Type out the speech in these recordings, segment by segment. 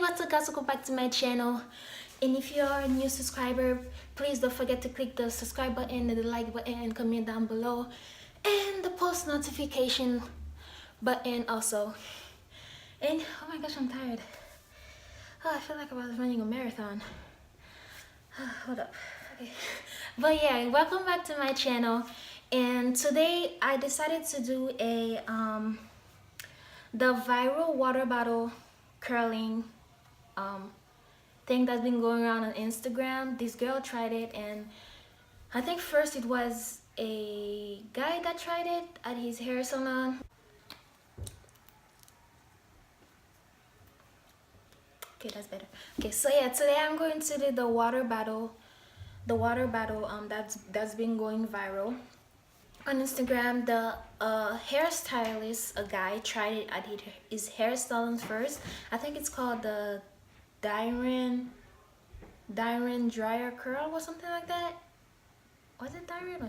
what's up guys, welcome back to my channel. And if you're a new subscriber, please don't forget to click the subscribe button and the like button and comment down below, and the post notification button also. And oh my gosh, I'm tired. I feel like I was running a marathon. Hold up. Okay. But yeah, welcome back to my channel. And today I decided to do a the viral water bottle curling thing that's been going around on Instagram. This girl tried it, and I think first it was a guy that tried it at his hair salon. Okay, that's better. Okay, so yeah, today I'm going to do the water bottle that's been going viral on Instagram. The hairstylist, a guy, tried it at his hair salon first. I think it's called the Dyron dryer curl or something like that. Was it Dyron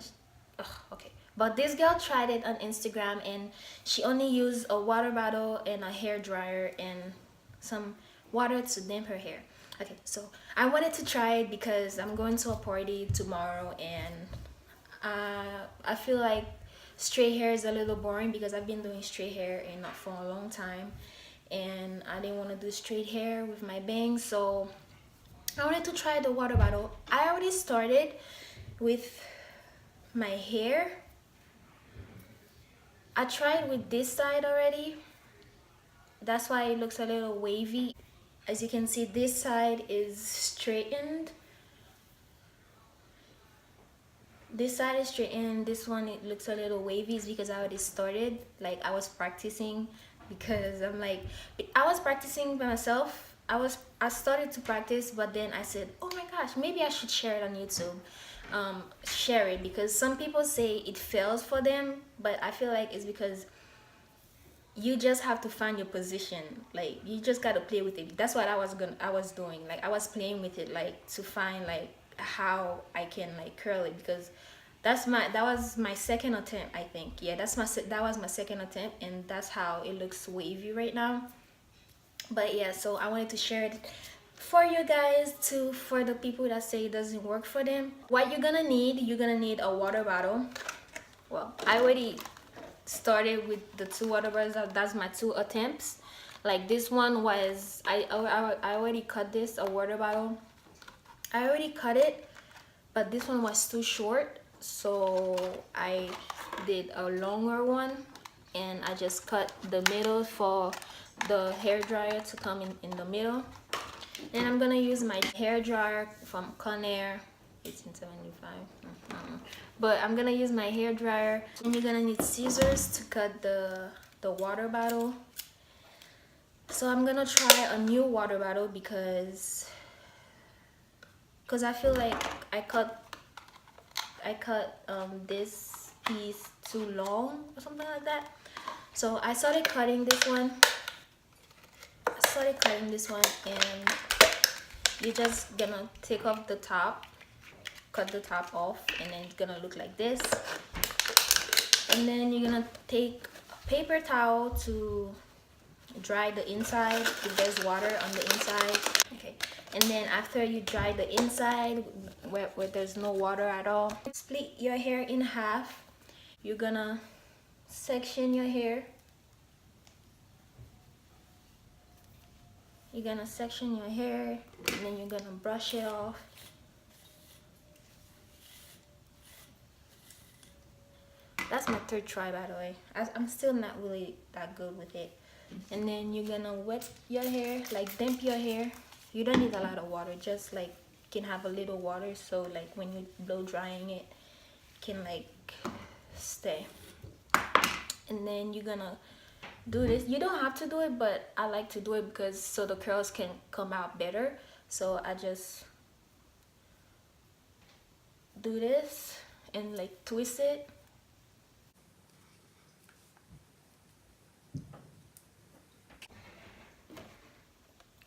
or okay, but this girl tried it on Instagram, and she only used a water bottle and a hair dryer and some water to damp her hair. Okay, so I wanted to try it because I'm going to a party tomorrow, and I feel like straight hair is a little boring because I've been doing straight hair and not for a long time, and I didn't want to do straight hair with my bangs, so I wanted to try the water bottle. I already started with my hair. I tried with this side already. That's why it looks a little wavy. As you can see, this side is straightened. This side is straightened. This one, it looks a little wavy. It's because I already started. Like, I was practicing because I'm like, I was practicing by myself. I started to practice, but then I said, oh my gosh, maybe I should share it on YouTube. Share it, because some people say it fails for them, but I feel like it's because you just have to find your position. Like, you just got to play with it. That's what I was doing. Like, I was playing with it, like, to find like how I can like curl it, because that was my second attempt, I think. Yeah, that was my second attempt, and that's how it looks wavy right now. But yeah, so I wanted to share it for you guys too, for the people that say it doesn't work for them. What you're gonna need a water bottle. Well, I already started with the 2 water bottles. That's my 2 attempts. Like, this one was I already cut this, a water bottle. I already cut it, but this one was too short, so I did a longer one, and I just cut the middle for the hair dryer to come in the middle. And I'm gonna use my hair dryer from Conair 1875. But I'm gonna use my hair dryer, and you're gonna need scissors to cut the water bottle. So I'm gonna try a new water bottle because I feel like I cut this piece too long or something like that. So I started cutting this one. And you're just gonna take off the top, cut the top off, and then it's gonna look like this. And then you're gonna take a paper towel to dry the inside if there's water on the inside. Okay, and then after you dry the inside where there's no water at all, split your hair in half. You're gonna section your hair. You're gonna section your hair, and then you're gonna brush it off. That's my 3rd try, by the way. I'm still not really that good with it. And then you're gonna wet your hair, like damp your hair. You don't need a lot of water, just like can have a little water, so like when you blow drying it can like stay. And then you're gonna do this. You don't have to do it, but I like to do it because so the curls can come out better. So I just do this and like twist it.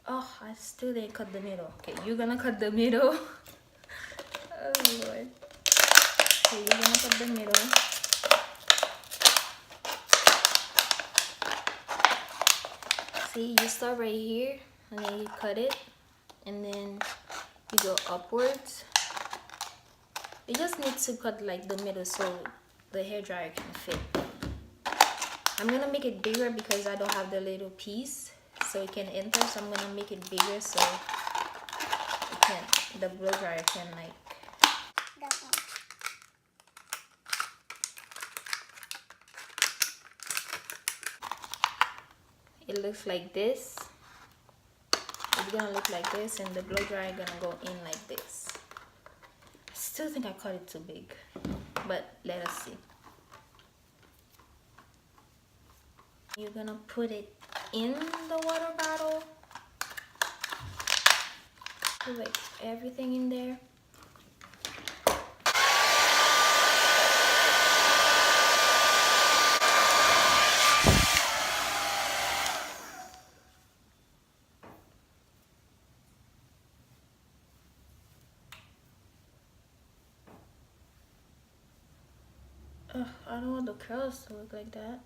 Oh, I still didn't cut the middle. Okay, you're gonna cut the middle. Oh Lord. Okay, you're gonna cut the middle. See, you start right here and then you cut it, and then you go upwards. You just need to cut like the middle so the hair dryer can fit. I'm gonna make it bigger because I don't have the little piece so it can enter, so I'm gonna make it bigger so the blow dryer can like it looks like this. It's gonna look like this, and the blow dryer gonna go in like this. I still think I cut it too big, but let us see. You're gonna put it in the water bottle. Put like everything in there. I don't want the curls to look like that.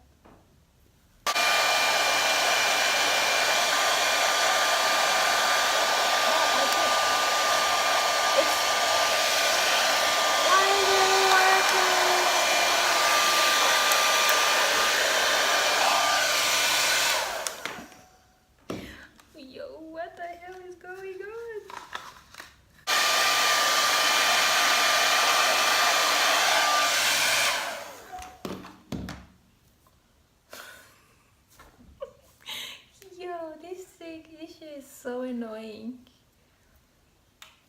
This shit is so annoying.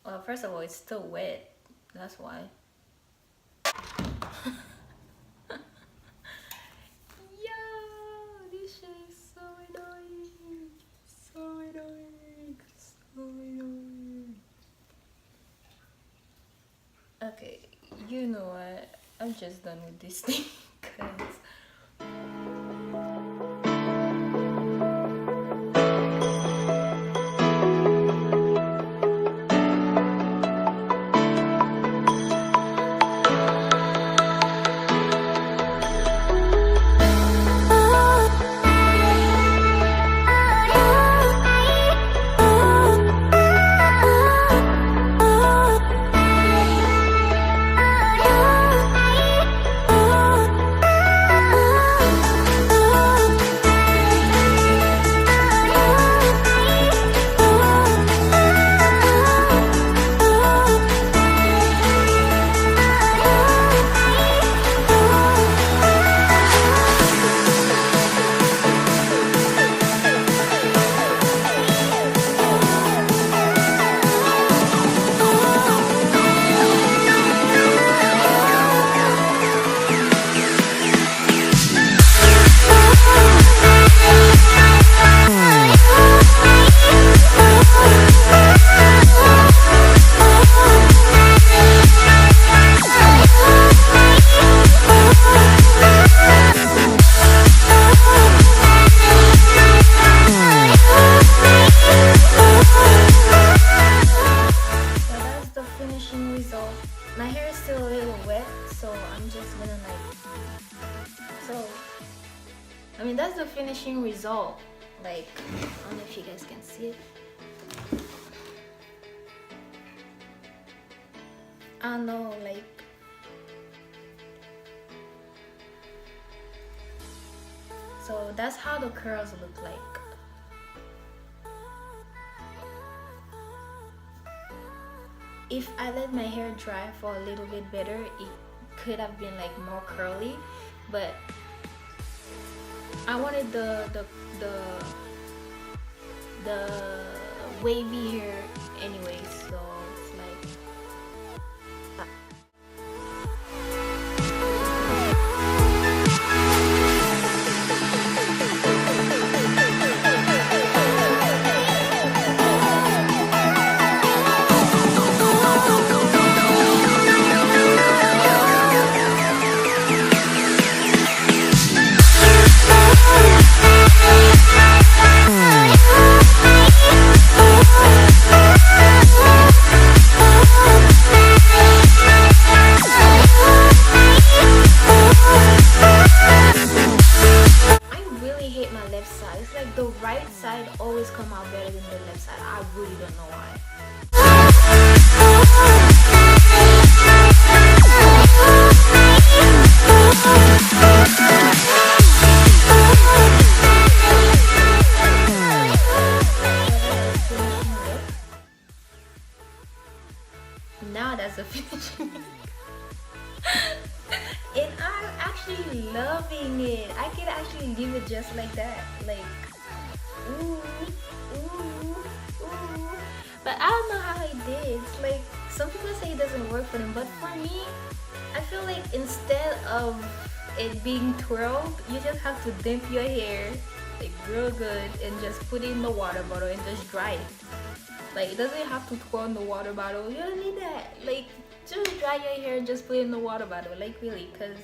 Well, first of all, it's still wet. That's why. Yo, this shit is so annoying. So annoying. So annoying. Okay, you know what? I'm just done with this thing because my hair is still a little wet, so I'm just gonna I mean, that's the finishing result. Like, I don't know if you guys can see it. I don't know, like, so that's how the curls look like. If I let my hair dry for a little bit better, it could have been like more curly, but I wanted the wavy hair anyway, so it's like like the right side always come out better than the left side. I really don't know why. Now that's the finishing look. And I'm actually loving it. I can actually leave it just like that. Like, ooh, ooh, ooh. But I don't know how I did. It's like, some people say it doesn't work for them, but for me, I feel like instead of it being twirled, you just have to dip your hair like real good and just put it in the water bottle and just dry it. Like, it doesn't have to twirl in the water bottle. You don't need that. Like, just dry your hair and just put it in the water bottle. Like, really, because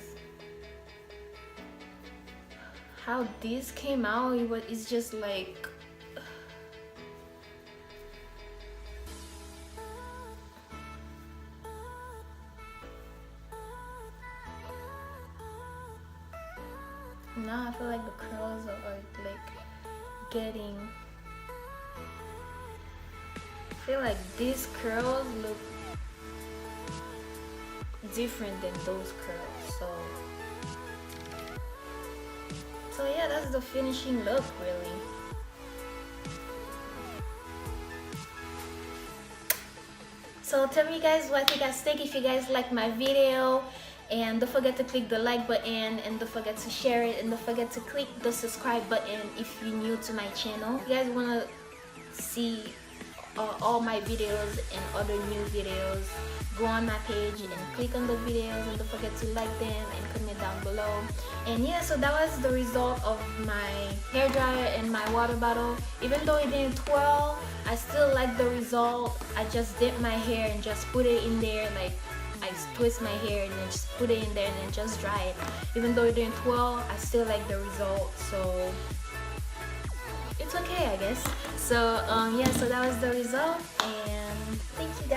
how this came out, it's just like, now I feel like the curls are like getting, I feel like these curls look different than those curls. So yeah, that's the finishing look, really. So tell me guys what you guys think, if you guys like my video, and don't forget to click the like button, and don't forget to share it, and don't forget to click the subscribe button if you're new to my channel. If you guys want to see all my videos and other new videos, go on my page and click on the videos, and don't forget to like them and comment down below. And yeah, so that was the result of my hair dryer and my water bottle. Even though it didn't twirl, I still like the result. I just dip my hair and just put it in there, like I twist my hair and then just put it in there and then just dry it. Even though it didn't twirl, I still like the result, so it's okay, I guess. So yeah, so that was the result, and thank you guys.